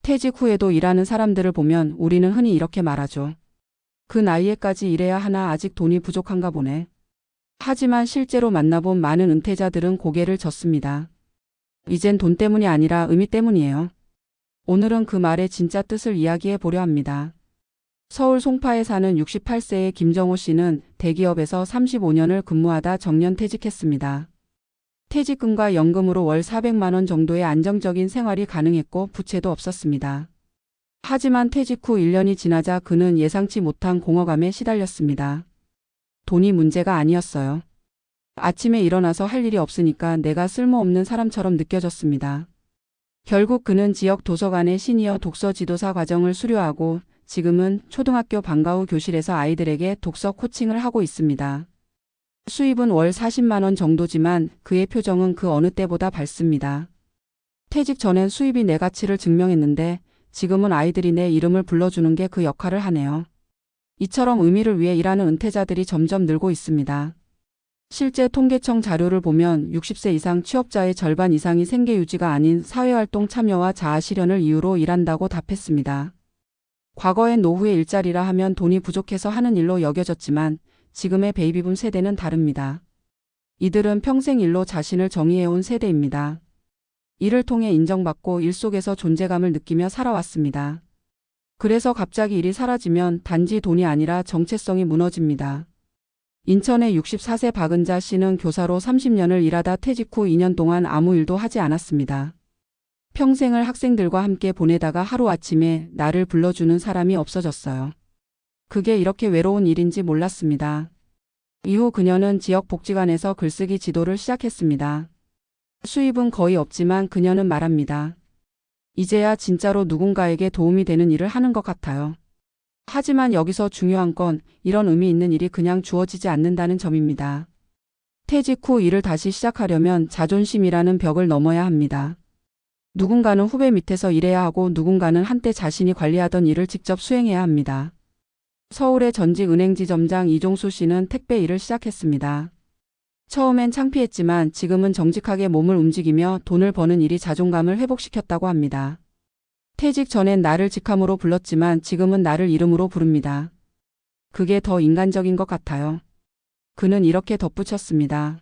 퇴직 후에도 일하는 사람들을 보면 우리는 흔히 이렇게 말하죠. 그 나이에까지 일해야 하나 아직 돈이 부족한가 보네. 하지만 실제로 만나본 많은 은퇴자들은 고개를 젓습니다. 이젠 돈 때문이 아니라 의미 때문이에요. 오늘은 그 말의 진짜 뜻을 이야기해 보려 합니다. 서울 송파에 사는 68세의 김정호 씨는 대기업에서 35년을 근무하다 정년 퇴직했습니다. 퇴직금과 연금으로 월 400만 원 정도의 안정적인 생활이 가능했고 부채도 없었습니다. 하지만 퇴직 후 1년이 지나자 그는 예상치 못한 공허감에 시달렸습니다. 돈이 문제가 아니었어요. 아침에 일어나서 할 일이 없으니까 내가 쓸모없는 사람처럼 느껴졌습니다. 결국 그는 지역 도서관의 시니어 독서 지도사 과정을 수료하고 지금은 초등학교 방과 후 교실에서 아이들에게 독서 코칭을 하고 있습니다. 수입은 월 40만 원 정도지만 그의 표정은 그 어느 때보다 밝습니다. 퇴직 전엔 수입이 내 가치를 증명했는데 지금은 아이들이 내 이름을 불러주는 게 그 역할을 하네요. 이처럼 의미를 위해 일하는 은퇴자들이 점점 늘고 있습니다. 실제 통계청 자료를 보면 60세 이상 취업자의 절반 이상이 생계 유지가 아닌 사회활동 참여와 자아 실현을 이유로 일한다고 답했습니다. 과거엔 노후의 일자리라 하면 돈이 부족해서 하는 일로 여겨졌지만 지금의 베이비붐 세대는 다릅니다. 이들은 평생 일로 자신을 정의해온 세대입니다. 일을 통해 인정받고 일 속에서 존재감을 느끼며 살아왔습니다. 그래서 갑자기 일이 사라지면 단지 돈이 아니라 정체성이 무너집니다. 인천의 64세 박은자 씨는 교사로 30년을 일하다 퇴직 후 2년 동안 아무 일도 하지 않았습니다. 평생을 학생들과 함께 보내다가 하루아침에 나를 불러주는 사람이 없어졌어요. 그게 이렇게 외로운 일인지 몰랐습니다. 이후 그녀는 지역 복지관에서 글쓰기 지도를 시작했습니다. 수입은 거의 없지만 그녀는 말합니다. 이제야 진짜로 누군가에게 도움이 되는 일을 하는 것 같아요. 하지만 여기서 중요한 건 이런 의미 있는 일이 그냥 주어지지 않는다는 점입니다. 퇴직 후 일을 다시 시작하려면 자존심이라는 벽을 넘어야 합니다. 누군가는 후배 밑에서 일해야 하고 누군가는 한때 자신이 관리하던 일을 직접 수행해야 합니다. 서울의 전직 은행지점장 이종수 씨는 택배 일을 시작했습니다. 처음엔 창피했지만 지금은 정직하게 몸을 움직이며 돈을 버는 일이 자존감을 회복시켰다고 합니다. 퇴직 전엔 나를 직함으로 불렀지만 지금은 나를 이름으로 부릅니다. 그게 더 인간적인 것 같아요. 그는 이렇게 덧붙였습니다.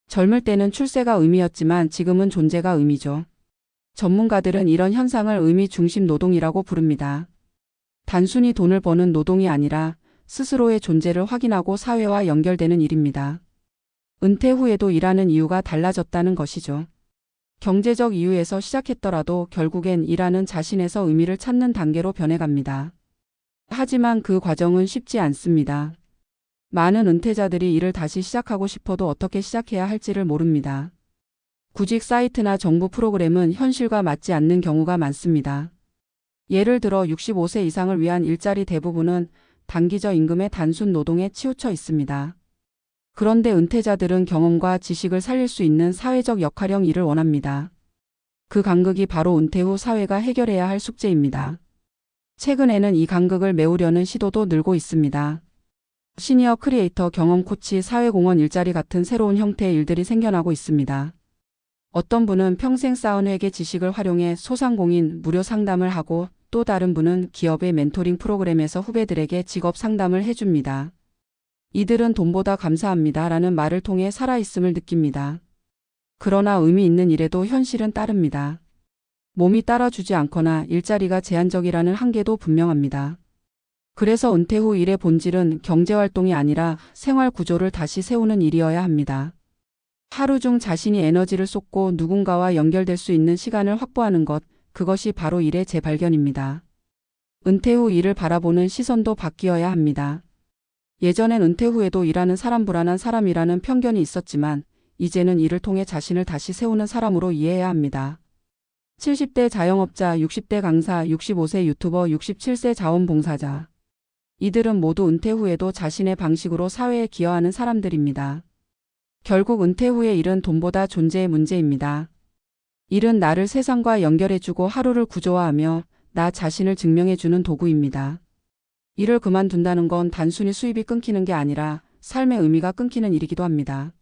젊을 때는 출세가 의미였지만 지금은 존재가 의미죠. 전문가들은 이런 현상을 의미 중심 노동이라고 부릅니다. 단순히 돈을 버는 노동이 아니라 스스로의 존재를 확인하고 사회와 연결되는 일입니다. 은퇴 후에도 일하는 이유가 달라졌다는 것이죠. 경제적 이유에서 시작했더라도 결국엔 일하는 자신에서 의미를 찾는 단계로 변해갑니다. 하지만 그 과정은 쉽지 않습니다. 많은 은퇴자들이 일을 다시 시작하고 싶어도 어떻게 시작해야 할지를 모릅니다. 구직 사이트나 정부 프로그램은 현실과 맞지 않는 경우가 많습니다. 예를 들어 65세 이상을 위한 일자리 대부분은 단기적 임금의 단순 노동에 치우쳐 있습니다. 그런데 은퇴자들은 경험과 지식을 살릴 수 있는 사회적 역할형 일을 원합니다. 그 간극이 바로 은퇴 후 사회가 해결해야 할 숙제입니다. 최근에는 이 간극을 메우려는 시도도 늘고 있습니다. 시니어 크리에이터, 경험 코치, 사회공헌 일자리 같은 새로운 형태의 일들이 생겨나고 있습니다. 어떤 분은 평생 쌓은 회계 지식을 활용해 소상공인 무료 상담을 하고 또 다른 분은 기업의 멘토링 프로그램에서 후배들에게 직업 상담을 해줍니다. 이들은 돈보다 감사합니다라는 말을 통해 살아있음을 느낍니다. 그러나 의미 있는 일에도 현실은 따릅니다. 몸이 따라주지 않거나 일자리가 제한적이라는 한계도 분명합니다. 그래서 은퇴 후 일의 본질은 경제활동이 아니라 생활 구조를 다시 세우는 일이어야 합니다. 하루 중 자신이 에너지를 쏟고 누군가와 연결될 수 있는 시간을 확보하는 것, 그것이 바로 일의 재발견입니다. 은퇴 후 일을 바라보는 시선도 바뀌어야 합니다. 예전엔 은퇴 후에도 일하는 사람 불안한 사람이라는 편견이 있었지만 이제는 이를 통해 자신을 다시 세우는 사람으로 이해해야 합니다. 70대 자영업자, 60대 강사, 65세 유튜버, 67세 자원봉사자. 이들은 모두 은퇴 후에도 자신의 방식으로 사회에 기여하는 사람들입니다. 결국 은퇴 후의 일은 돈보다 존재의 문제입니다. 일은 나를 세상과 연결해주고 하루를 구조화하며 나 자신을 증명해주는 도구입니다. 일을 그만둔다는 건 단순히 수입이 끊기는 게 아니라 삶의 의미가 끊기는 일이기도 합니다.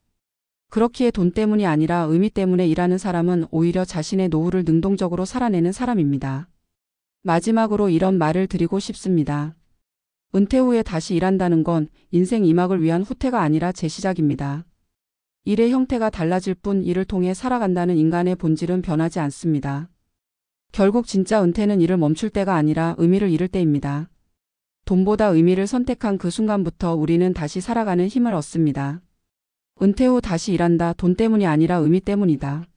그렇기에 돈 때문이 아니라 의미 때문에 일하는 사람은 오히려 자신의 노후를 능동적으로 살아내는 사람입니다. 마지막으로 이런 말을 드리고 싶습니다. 은퇴 후에 다시 일한다는 건 인생 2막을 위한 후퇴가 아니라 재시작입니다. 일의 형태가 달라질 뿐 이를 통해 살아간다는 인간의 본질은 변하지 않습니다. 결국 진짜 은퇴는 일을 멈출 때가 아니라 의미를 잃을 때입니다. 돈보다 의미를 선택한 그 순간부터 우리는 다시 살아가는 힘을 얻습니다. 은퇴 후 다시 일한다. 돈 때문이 아니라 의미 때문이다.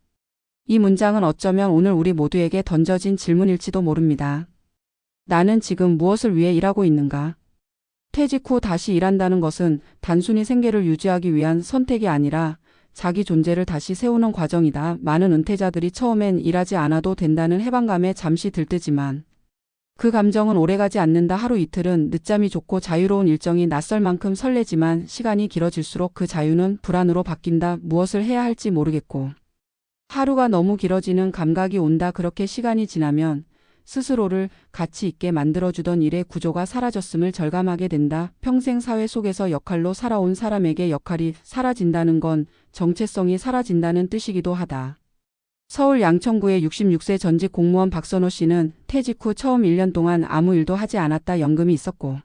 이 문장은 어쩌면 오늘 우리 모두에게 던져진 질문일지도 모릅니다. 나는 지금 무엇을 위해 일하고 있는가? 퇴직 후 다시 일한다는 것은 단순히 생계를 유지하기 위한 선택이 아니라 자기 존재를 다시 세우는 과정이다. 많은 은퇴자들이 처음엔 일하지 않아도 된다는 해방감에 잠시 들뜨지만 그 감정은 오래가지 않는다. 하루 이틀은 늦잠이 좋고 자유로운 일정이 낯설 만큼 설레지만 시간이 길어질수록 그 자유는 불안으로 바뀐다. 무엇을 해야 할지 모르겠고 하루가 너무 길어지는 감각이 온다. 그렇게 시간이 지나면 스스로를 가치 있게 만들어주던 일의 구조가 사라졌음을 절감하게 된다. 평생 사회 속에서 역할로 살아온 사람에게 역할이 사라진다는 건 정체성이 사라진다는 뜻이기도 하다. 서울 양천구의 66세 전직 공무원 박선호 씨는 퇴직 후 처음 1년 동안 아무 일도 하지 않았다. 연금이 있었고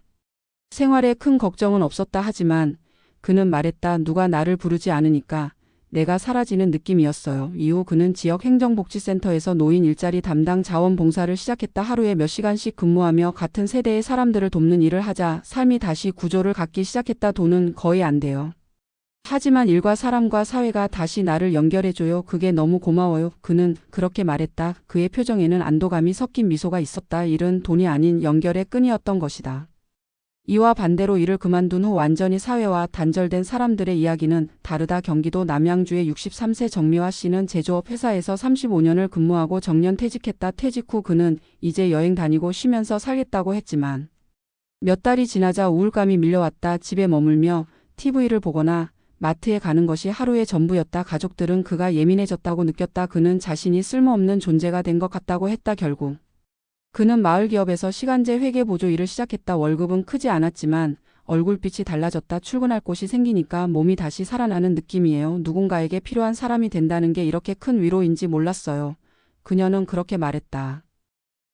생활에 큰 걱정은 없었다. 하지만 그는 말했다. 누가 나를 부르지 않으니까 내가 사라지는 느낌이었어요. 이후 그는 지역 행정복지센터에서 노인 일자리 담당 자원봉사를 시작했다. 하루에 몇 시간씩 근무하며 같은 세대의 사람들을 돕는 일을 하자 삶이 다시 구조를 갖기 시작했다. 돈은 거의 안 돼요. 하지만 일과 사람과 사회가 다시 나를 연결해줘요. 그게 너무 고마워요. 그는 그렇게 말했다. 그의 표정에는 안도감이 섞인 미소가 있었다. 일은 돈이 아닌 연결의 끈이었던 것이다. 이와 반대로 일을 그만둔 후 완전히 사회와 단절된 사람들의 이야기는 다르다. 경기도 남양주의 63세 정미화 씨는 제조업 회사에서 35년을 근무하고 정년 퇴직했다. 퇴직 후 그는 이제 여행 다니고 쉬면서 살겠다고 했지만 몇 달이 지나자 우울감이 밀려왔다. 집에 머물며 TV를 보거나 마트에 가는 것이 하루의 전부였다. 가족들은 그가 예민해졌다고 느꼈다. 그는 자신이 쓸모없는 존재가 된 것 같다고 했다. 결국 그는 마을기업에서 시간제 회계보조 일을 시작했다. 월급은 크지 않았지만 얼굴빛이 달라졌다. 출근할 곳이 생기니까 몸이 다시 살아나는 느낌이에요. 누군가에게 필요한 사람이 된다는 게 이렇게 큰 위로인지 몰랐어요. 그녀는 그렇게 말했다.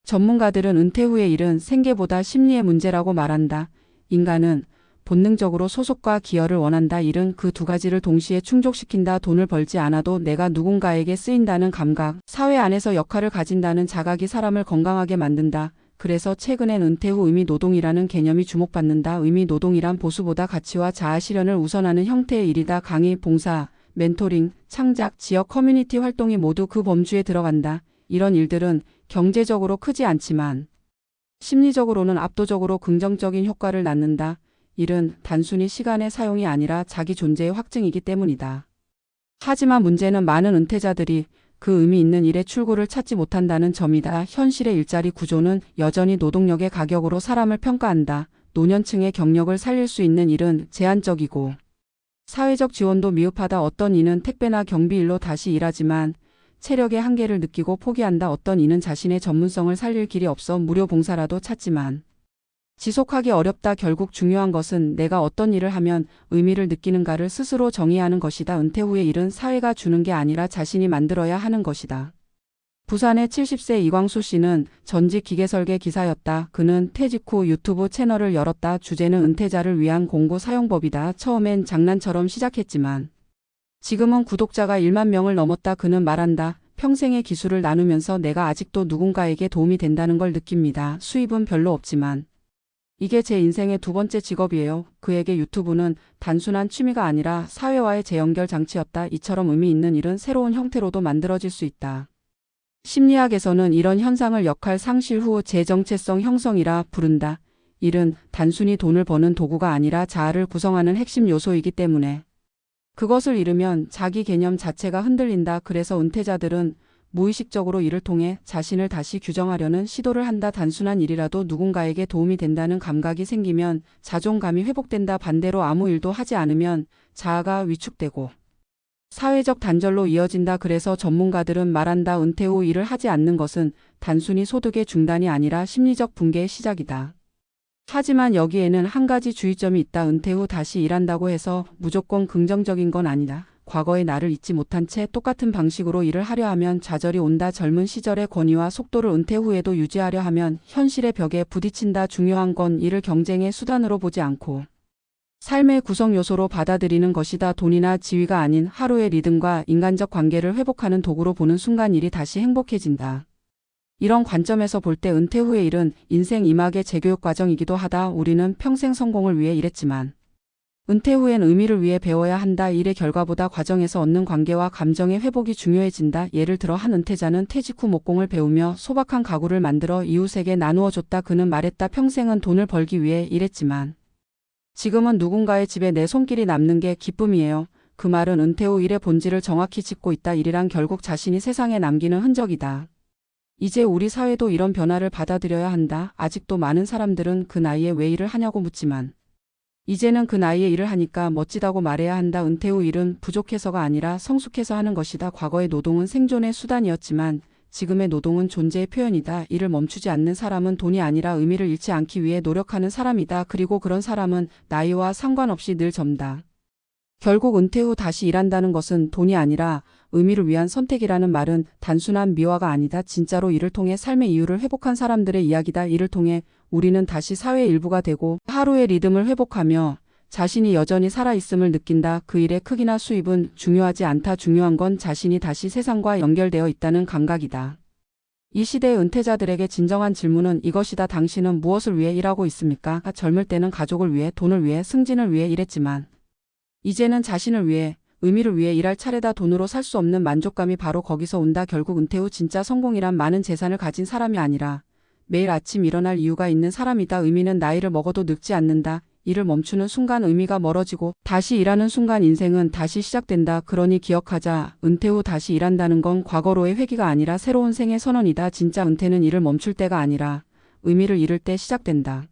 전문가들은 은퇴 후의 일은 생계보다 심리의 문제라고 말한다. 인간은 본능적으로 소속과 기여를 원한다. 일은 그 두 가지를 동시에 충족시킨다. 돈을 벌지 않아도 내가 누군가에게 쓰인다는 감각, 사회 안에서 역할을 가진다는 자각이 사람을 건강하게 만든다. 그래서 최근엔 은퇴 후 의미 노동이라는 개념이 주목받는다. 의미 노동이란 보수보다 가치와 자아 실현을 우선하는 형태의 일이다. 강의, 봉사, 멘토링, 창작, 지역 커뮤니티 활동이 모두 그 범주에 들어간다. 이런 일들은 경제적으로 크지 않지만 심리적으로는 압도적으로 긍정적인 효과를 낳는다. 일은 단순히 시간의 사용이 아니라 자기 존재의 확증이기 때문이다. 하지만 문제는 많은 은퇴자들이 그 의미 있는 일의 출구를 찾지 못한다는 점이다. 현실의 일자리 구조는 여전히 노동력의 가격으로 사람을 평가한다. 노년층의 경력을 살릴 수 있는 일은 제한적이고 사회적 지원도 미흡하다. 어떤 이는 택배나 경비일로 다시 일하지만 체력의 한계를 느끼고 포기한다. 어떤 이는 자신의 전문성을 살릴 길이 없어 무료 봉사라도 찾지만 지속하기 어렵다. 결국 중요한 것은 내가 어떤 일을 하면 의미를 느끼는가를 스스로 정의하는 것이다. 은퇴 후의 일은 사회가 주는 게 아니라 자신이 만들어야 하는 것이다. 부산의 70세 이광수 씨는 전직 기계설계 기사였다. 그는 퇴직 후 유튜브 채널을 열었다. 주제는 은퇴자를 위한 공구 사용법이다. 처음엔 장난처럼 시작했지만 지금은 구독자가 1만 명을 넘었다. 그는 말한다. 평생의 기술을 나누면서 내가 아직도 누군가에게 도움이 된다는 걸 느낍니다. 수입은 별로 없지만 이게 제 인생의 두 번째 직업이에요. 그에게 유튜브는 단순한 취미가 아니라 사회와의 재연결 장치였다. 이처럼 의미 있는 일은 새로운 형태로도 만들어질 수 있다. 심리학에서는 이런 현상을 역할 상실 후 재정체성 형성이라 부른다. 일은 단순히 돈을 버는 도구가 아니라 자아를 구성하는 핵심 요소이기 때문에 그것을 잃으면 자기 개념 자체가 흔들린다. 그래서 은퇴자들은 무의식적으로 이를 통해 자신을 다시 규정하려는 시도를 한다. 단순한 일이라도 누군가에게 도움이 된다는 감각이 생기면 자존감이 회복된다. 반대로 아무 일도 하지 않으면 자아가 위축되고 사회적 단절로 이어진다. 그래서 전문가들은 말한다. 은퇴 후 일을 하지 않는 것은 단순히 소득의 중단이 아니라 심리적 붕괴의 시작이다. 하지만 여기에는 한 가지 주의점이 있다. 은퇴 후 다시 일한다고 해서 무조건 긍정적인 건 아니다. 과거의 나를 잊지 못한 채 똑같은 방식으로 일을 하려 하면 좌절이 온다. 젊은 시절의 권위와 속도를 은퇴 후에도 유지하려 하면 현실의 벽에 부딪힌다. 중요한 건 이를 경쟁의 수단으로 보지 않고 삶의 구성 요소로 받아들이는 것이다. 돈이나 지위가 아닌 하루의 리듬과 인간적 관계를 회복하는 도구로 보는 순간 일이 다시 행복해진다. 이런 관점에서 볼 때 은퇴 후의 일은 인생 2막의 재교육 과정이기도 하다. 우리는 평생 성공을 위해 일했지만 은퇴 후엔 의미를 위해 배워야 한다. 일의 결과보다 과정에서 얻는 관계와 감정의 회복이 중요해진다. 예를 들어 한 은퇴자는 퇴직 후 목공을 배우며 소박한 가구를 만들어 이웃에게 나누어 줬다. 그는 말했다. 평생은 돈을 벌기 위해 일했지만 지금은 누군가의 집에 내 손길이 남는 게 기쁨이에요. 그 말은 은퇴 후 일의 본질을 정확히 짚고 있다. 일이란 결국 자신이 세상에 남기는 흔적이다. 이제 우리 사회도 이런 변화를 받아들여야 한다. 아직도 많은 사람들은 그 나이에 왜 일을 하냐고 묻지만 이제는 그 나이에 일을 하니까 멋지다고 말해야 한다. 은퇴 후 일은 부족해서가 아니라 성숙해서 하는 것이다. 과거의 노동은 생존의 수단이었지만 지금의 노동은 존재의 표현이다. 일을 멈추지 않는 사람은 돈이 아니라 의미를 잃지 않기 위해 노력하는 사람이다. 그리고 그런 사람은 나이와 상관없이 늘 젊다. 결국 은퇴 후 다시 일한다는 것은 돈이 아니라 의미를 위한 선택이라는 말은 단순한 미화가 아니다. 진짜로 일을 통해 삶의 이유를 회복한 사람들의 이야기다. 이를 통해 우리는 다시 사회의 일부가 되고 하루의 리듬을 회복하며 자신이 여전히 살아있음을 느낀다. 그 일의 크기나 수입은 중요하지 않다. 중요한 건 자신이 다시 세상과 연결되어 있다는 감각이다. 이 시대의 은퇴자들에게 진정한 질문은 이것이다. 당신은 무엇을 위해 일하고 있습니까? 젊을 때는 가족을 위해, 돈을 위해, 승진을 위해 일했지만 이제는 자신을 위해, 의미를 위해 일할 차례다. 돈으로 살 수 없는 만족감이 바로 거기서 온다. 결국 은퇴 후 진짜 성공이란 많은 재산을 가진 사람이 아니라 매일 아침 일어날 이유가 있는 사람이다. 의미는 나이를 먹어도 늙지 않는다. 일을 멈추는 순간 의미가 멀어지고 다시 일하는 순간 인생은 다시 시작된다. 그러니 기억하자. 은퇴 후 다시 일한다는 건 과거로의 회귀가 아니라 새로운 생의 선언이다. 진짜 은퇴는 일을 멈출 때가 아니라 의미를 잃을 때 시작된다.